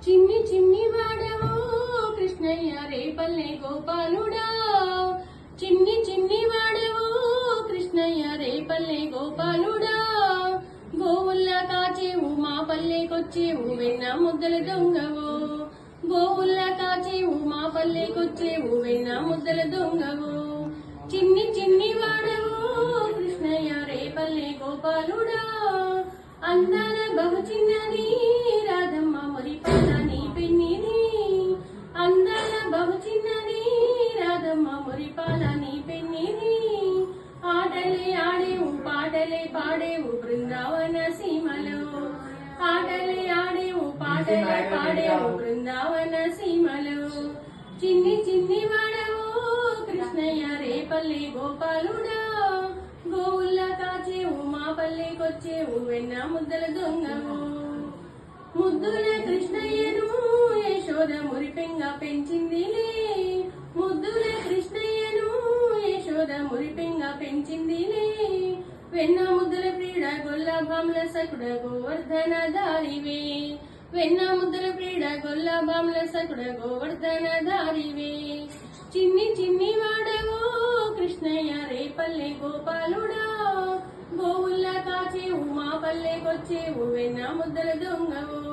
చిన్ని చిన్ని వాడవో కృష్ణయ్య రేపల్లె గోపాలుడా, చిన్ని చిన్ని వాడవో కృష్ణయ్య రేపల్లె గోపాలుడా. గోవుల్లా కాచేవు మా పల్లెకొచ్చేవు వెన్న ముద్దల దొంగవో, గోవుల్లా కాచేవు మా పల్లెకొచ్చేవు వెన్న ముద్దల దొంగవో. చిన్ని చిన్ని వాడవో కృష్ణయ్య రేపల్లె గోపాలుడా. అందాల బహు చిన్నది రాధమ్మ మురిపాల నీ పెన్నిది, అందాల బహు చిన్నది రాధమ్మ మురిపాల నీ పెన్నిది. ఆటలే ఆడేవు పాటలే పాడేవు బృందావన సీమలో, ఆటలే ఆడేవు పాటలే పాడేవు బృందావన సీమలో. చిన్ని చిన్ని వాడవో కృష్ణయ్య రేపల్లె గోపాలుడా. గోవుల్లా కాచేవు మా పల్లెకొచ్చేవు వెన్న ముద్దల దొంగవు. ముద్దుల కృష్ణయ్యను యశోద మురిపెంగా పెంచిందిలే, ముద్దుల కృష్ణయ్యను యశోద మురిపెంగా పెంచిందిలే. వెన్న ముద్దల ప్రీడ గొల్లభాముల సకుడ గోవర్ధన దారివే, వెన్న ముద్దల ప్రీడ గొల్లభాముల సకుడ గోవర్ధన దారివే. చిన్ని చిన్ని వాడవో కృష్ణయ్య రేపల్లె గోపాలుడా. గోవుల్లా కాచేవు మా పల్లెకొచ్చేవు వెన్న ముద్దల దొంగవు.